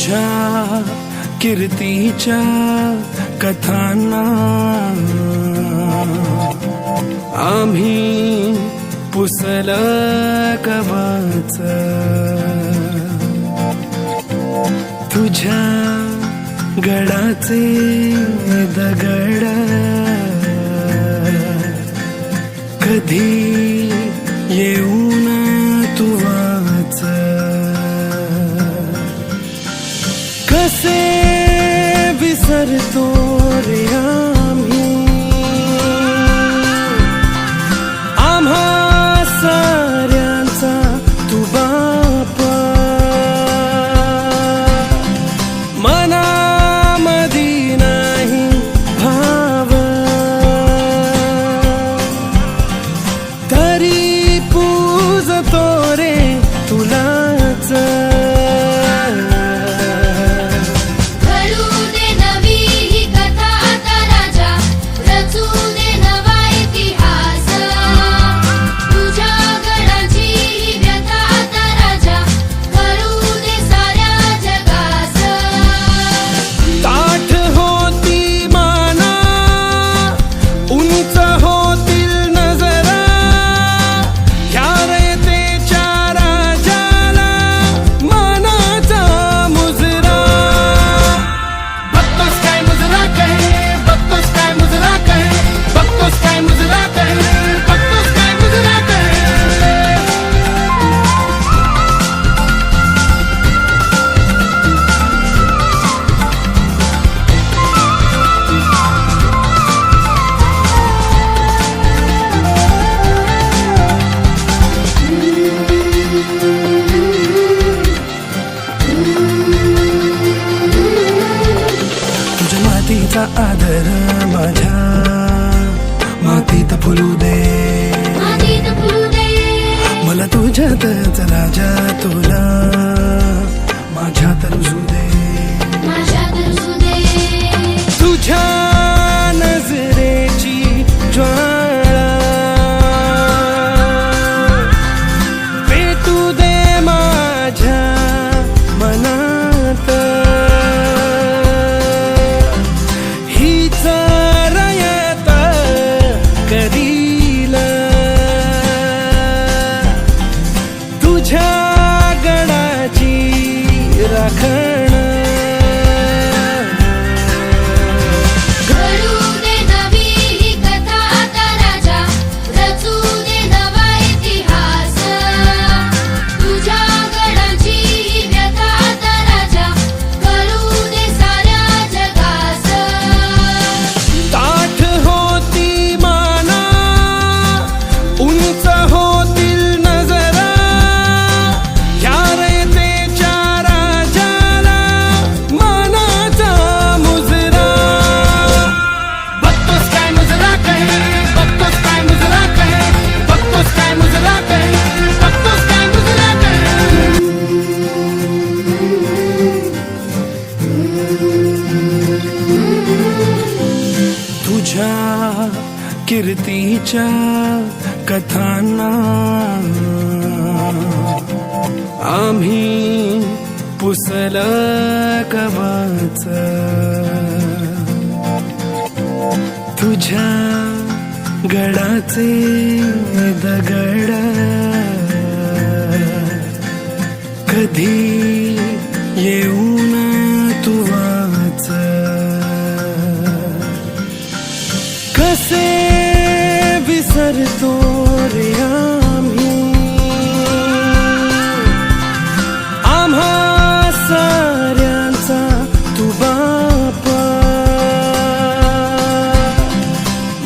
तुझ्या कीर्तीच्या कथांना आम्ही पुसलं कवच, तुझ्या गडाचे दगड कधी येऊन तू वाच, कसे विसरतो रे आम्ही आम्हा साऱ्यांचा तू बाप, मनामधी नाही भाव तरी पूजतो रे तुलाच, मातीचा आदर माझ्या मातीत फुलू दे, मला तुझ्यातच राजा तुला माझ्यात रुजू दे, तुझ्या नजरेची ज्वाळा पेटू दे माझ्या मनात, तुझ्या गडाची राखण घडू दे नवी ही कथा आता राजा, रचू दे नवा इतिहास, तुझ्या गडाची ही व्यथा आता राजा, कळू दे साऱ्या जगास, ताठ होती माना उंच होतील नजरा, तुझ्या कीर्तीच्या कथांना आम्ही पुसलं कवच, तुझ्या गडाचे दगड कधी येऊन तू वाच, कसे विसरतो रे आम्ही आम्हा साऱ्यांचा तू बाप,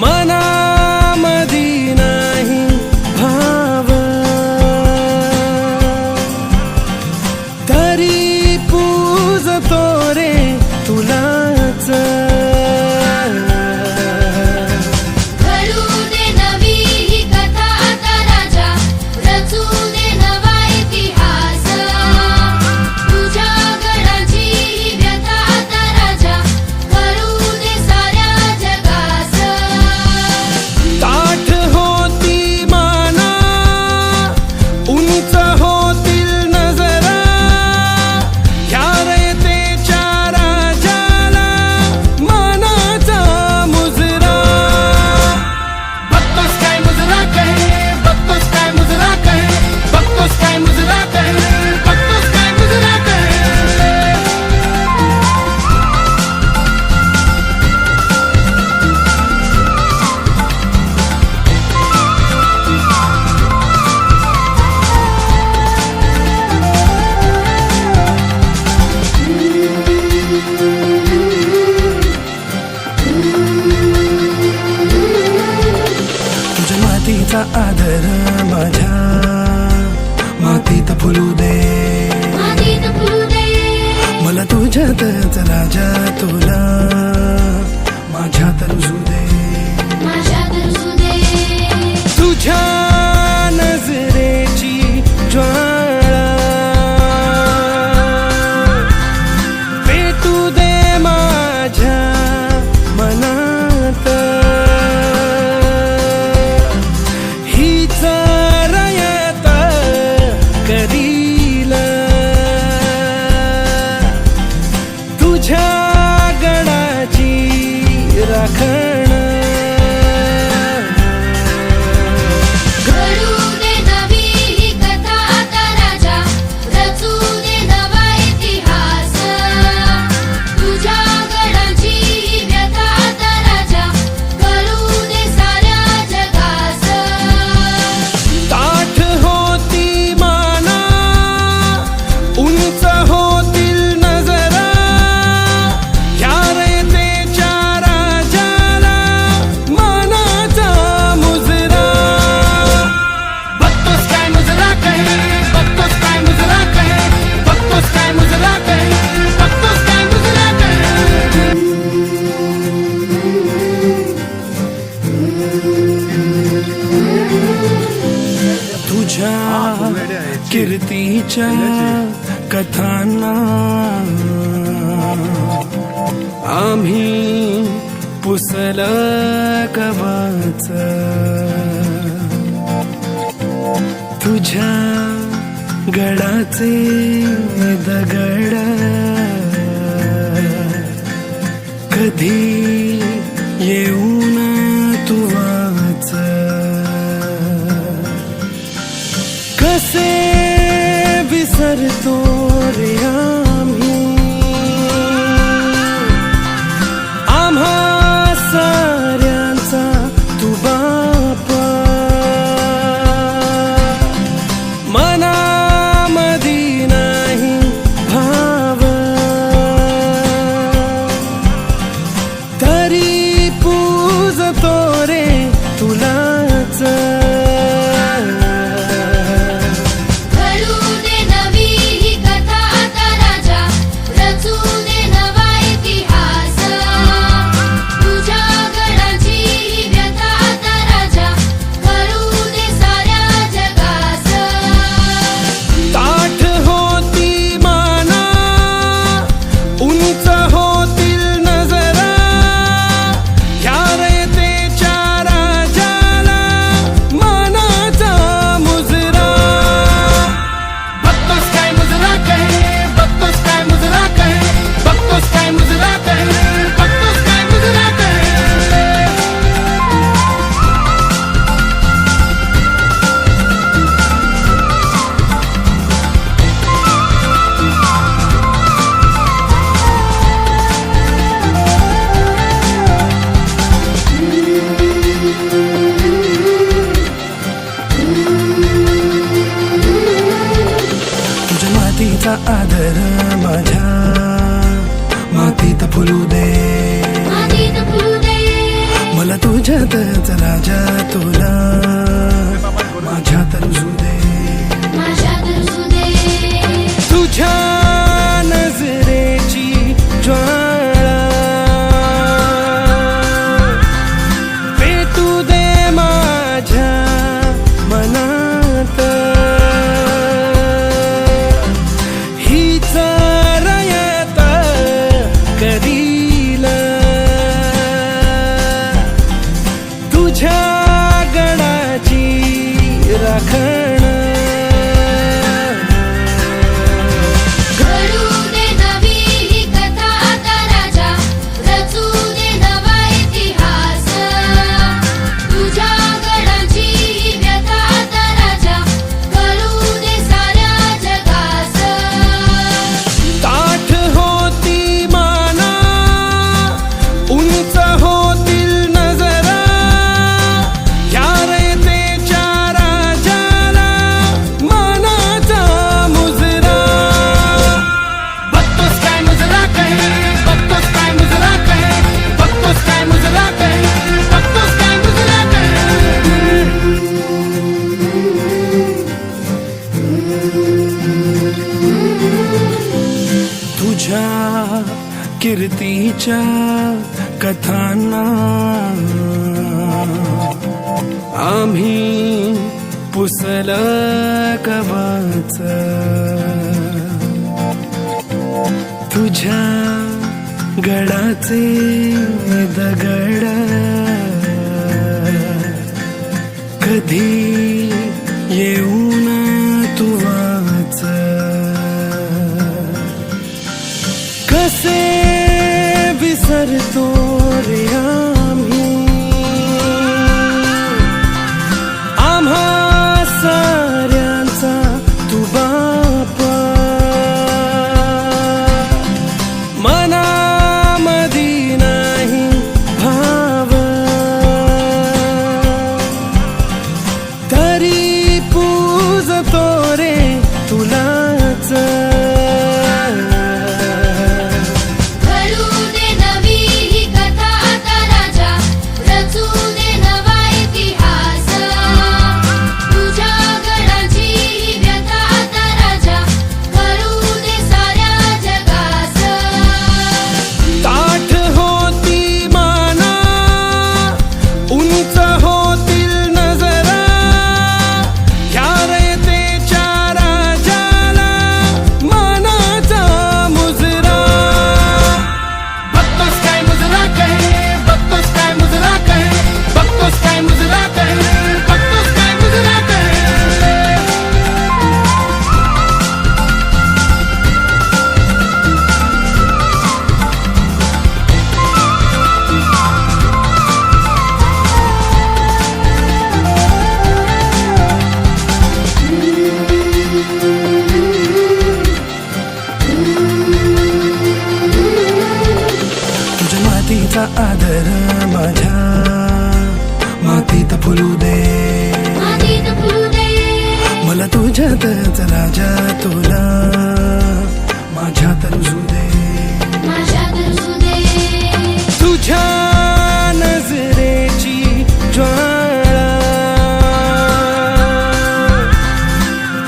मनामधी नाही भाव तरी पूजतो रे तुलाच, मातीचा आदर माझ्या मातीत फुलू दे मातीत फुलू दे मला तुझ्यातच राजा तुला माझ्यात रुजू दे माझ्यात रुजू दे तुझ्या नजरेची ज्वाळा पेटू दे माझ्या मनात हीच रयत करील तुझ्या गडाची राखण घडू दे नवी ही कथा आता राजा रचू दे नवा इतिहास तुझ्या गडाची ही व्यथा आता राजा कळू दे साऱ्या जगास ताठ होती माना उंच होतील नजरा या रयतेच्या राजाला मानाचा मुजरा बघतोस काय मुजरा काय बघतोस काय मुजरा काय बघतोस काय मुजरा काय बघतोस काय मुजरा काय तुझ्या कीर्तीच्या कथांना आम्ही पुसल कवाच तुझ्या गडाचे दगड कधी येऊन तू वाच कसे विसरतो रे आम्ही आम्हा साऱ्यांचा तू बापा मनामधी नाही भाव तरी पूजतो रे तुलाच घडू दे नवी ही कथा आता राजा रचू दे नवा इतिहास तुझ्या गडाची ही व्यथा आता राजा कळू दे साऱ्या जगास ताठ होती माना उंच होतील नजरा या रयतेच्या राजाला मानाचा मुजरा बघतोस काय मुजरा काय बघतोस काय मुजरा काय बघतोस काय मुजरा काय बघतोस काय मुजरा काय तुझ्या मातीचा आदर माझ्या मातीत फुलू दे मातीत फुलू दे मला तुझ्यातच राजा तुला माझ्यात रुजू दे माझ्यात रुजू दे तुझ्या नजरेची ज्वाळा पेटू दे माझ्या मनात हीच रयत करील तुझ्या गडाची राखण घडू दे नवी ही कथा आता राजा रचू दे नवा इतिहास तुझ्या गडाची ही व्यथा आता राजा कळू दे साऱ्या जगास ताठ होती माना उंच होतील नजरा कीर्तीच्या कथांना आम्ही पुसलं कवच तुझ्या गडाचे दगड कधी येऊन तू वाच कसे विसरतो रे आम्ही आम्हा साऱ्यांचा तू बाप मनामधी नाही भाव तरी पूजतो रे तुलाच घडू दे नवी ही कथा आता राजा रचू दे नवा इतिहास तुझ्या गडाची ही व्यथा आता राजा कळू दे साऱ्या जगास ताठ होती माना उंच होतील नजरा ह्या रयतेच्या राजाला मानाचा मुजरा बघतोस काय मुजरा काय बघतोस काय मुजरा काय बघतोस काय मुजरा काय बघतोस काय मुजरा काय तुझ्या मातीचा आदर माझ्या मातीत फुलू दे मातीत फुलू दे मला तुझ्यातच राजा तुला माझ्यात रुजू दे माझ्यात रुजू दे तुझ्या नजरेची ज्वाळा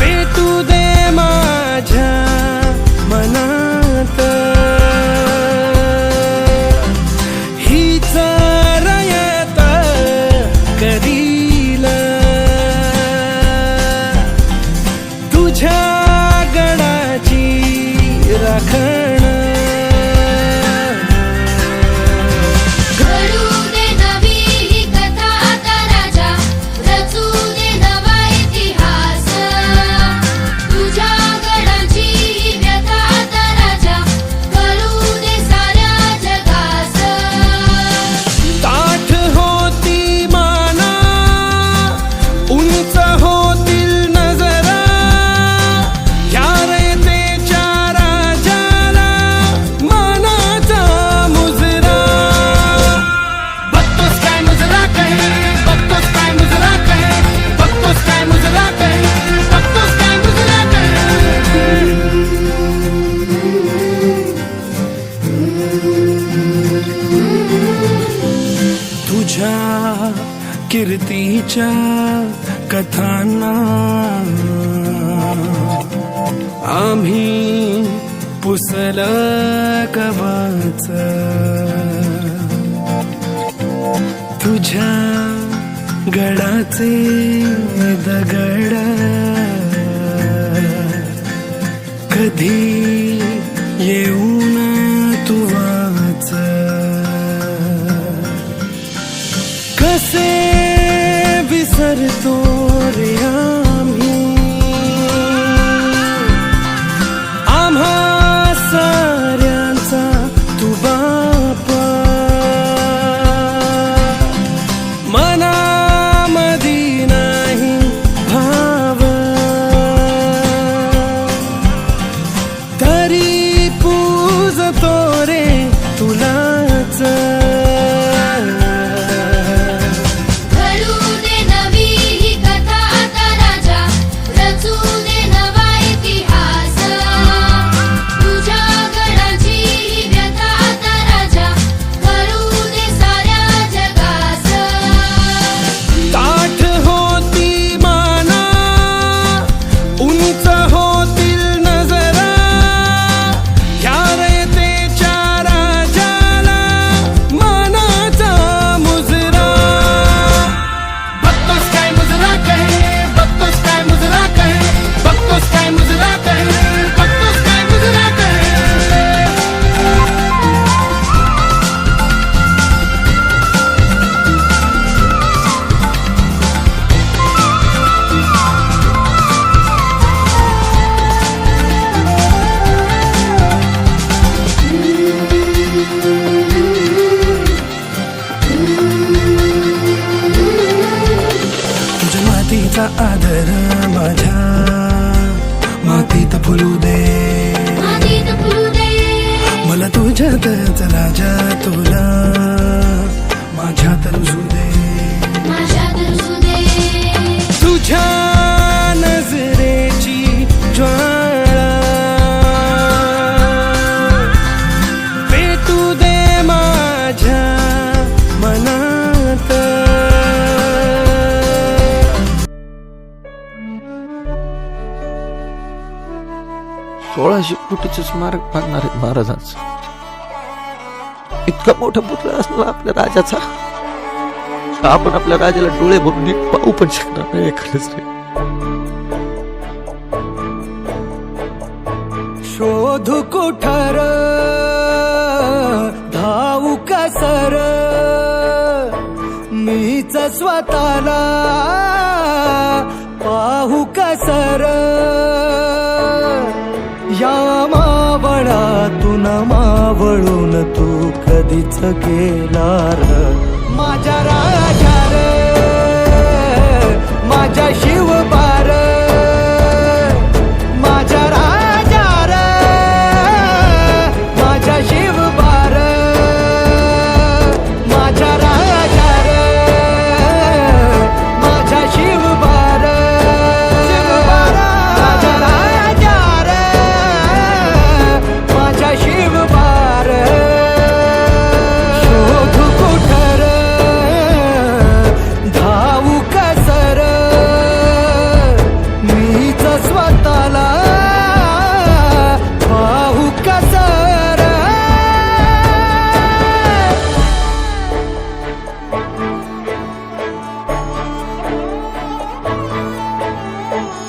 पेटू दे माझ्या मनात हीच रयत करील तुझ्या गडाची राखण घडू दे नवी ही कथा आता राजा रचू दे नवा इतिहास तुझ्या गडाची ही व्यथा आता राजा कळू दे साऱ्या जगास ताठ होती माना उंच होतील नजरा ह्या रयतेच्या राजाला मानाचा मुजरा बघतोस काय मुजरा काय बघतोस काय मुजरा काय बघतोस काय मुजरा काय बघतोस काय मुजरा काय तुझ्या कीर्तीच्या कथांना आम्ही पुसलं कवच तुझ्या गडाचे दगड कधी येऊन तू वाच कसे विसरतो रे आम्ही आम्हा साऱ्यांचा तू बाप मनामधी नाही भाव तरी पूजतो रे तुलाच घडू दे नवी ही कथा आता मातीचा आदर माझ्या मातीत फुलू दे, मातीत फुलू दे, मला तुझ्यातच राजा तुला माझ्यात रुजू दे, माझ्यात रुजू दे. तुझ्या नजरेची ज्वाळा पेटू दे माझ्या मनात. 1600 कोटीचं स्मारक बांधणार आहेत महाराजांचं. इतका मोठा पुतळा असला आपल्या राजाचा, आपण आपल्या राजाला डोळे भरून नीट पाहू पण शकणार नाही. एखादच रे शोधू कुठार धावू कसर मीच स्वतःला पाहू कसर. या मावळातून मावळून तू कधीच गेलार माझ्या राजा र, माझ्या शिवबार, माझ्या राजा र, माझ्या शिवबार, माझ्या राजा र, माझ्या शिवबार, माझ्या राजा र, माझ्या शिवबार. शोधू कुठर धावू कसर मीच स्वतःला पाहू कसर.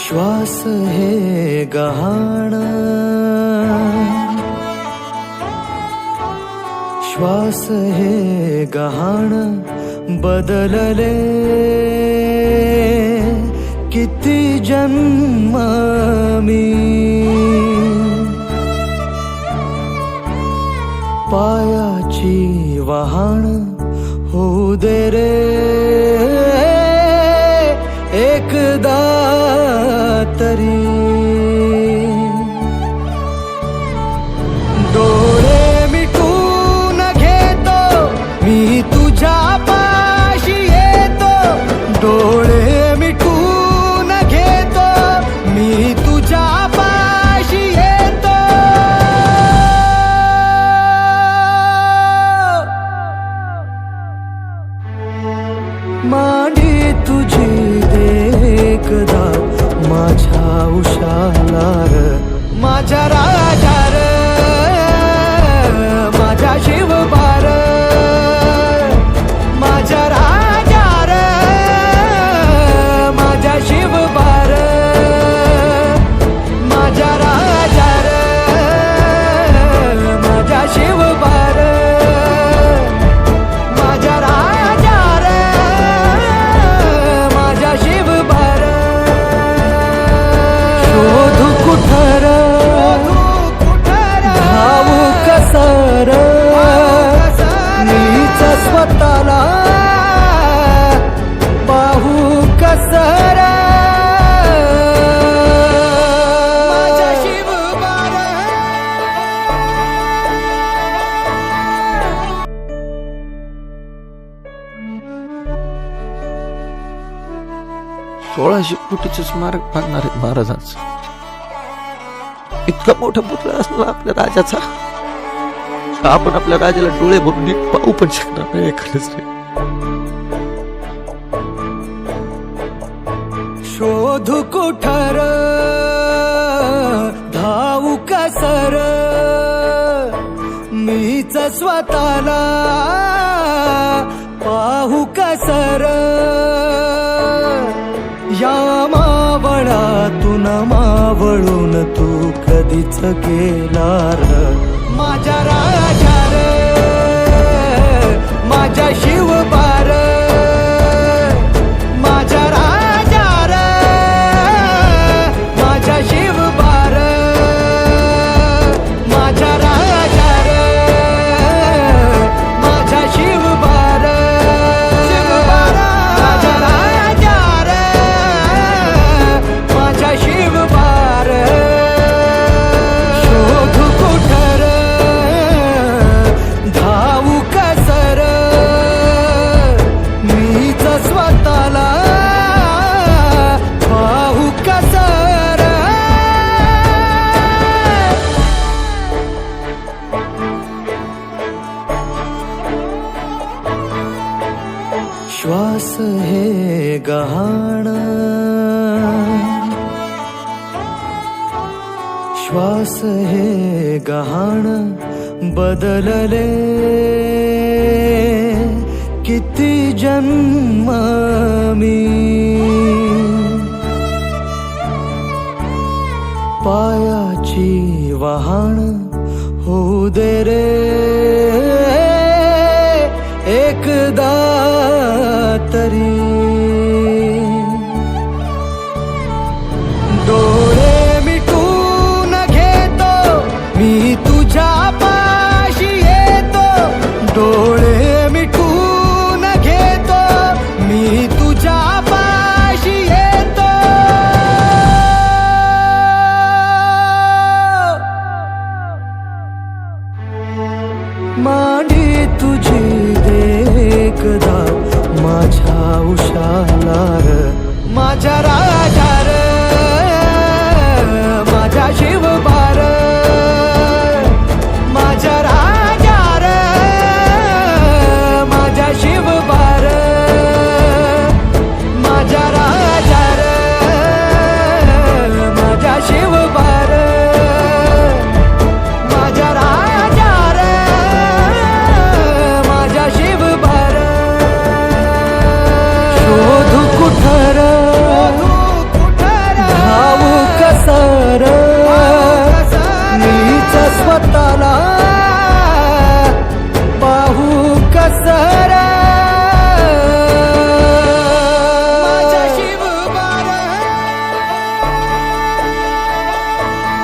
श्वास हे गहाण, श्वास हे गहाण बदलले किती जन्म मी. पायाची वहाण होऊ दे रे एकदा तरी. डोळे मिटून घेतो मी तुझ्या पाशी येतो, डोळे मिटून घेतो मी तुझ्या पाशी येतो. मांडी तुझी देखदा माझ्या उशाला र, माझ्या राजा र, माझ्या शिवबार, माझ्या राजा र, माझ्या शिवबार, माझ्या राजा र, माझ्या शिवबार, माझ्या राजा र, माझ्या शिवबार. शोधू कुठर धावू कसर मीच स्वतःला पाहू कसर. माझ्या शिवबार. 1600 कोटीचं स्मारक बांधणार आहेत महाराजांचं. इतका मोठा पुतळा असला आपल्या राजाचा, आपण आपल्या राजाला डोळे भरून नीट पाहू पण शकणार नाही. एखादच रे शोधू कुठर धावू कसर मीच स्वतःला पाहू कसर. या मावळातून मावळून तू कधीच गेलार माझ्या राजा र, माझ्या शिवबार, माझ्या राजा र, माझ्या शिवबार, माझ्या राजा र, माझ्या शिवबार, माझ्या राजा र, श्वास हे गहाण, श्वास हे गहाण बदलले किती जन्म मी, पायाची वहाण होऊ दे रे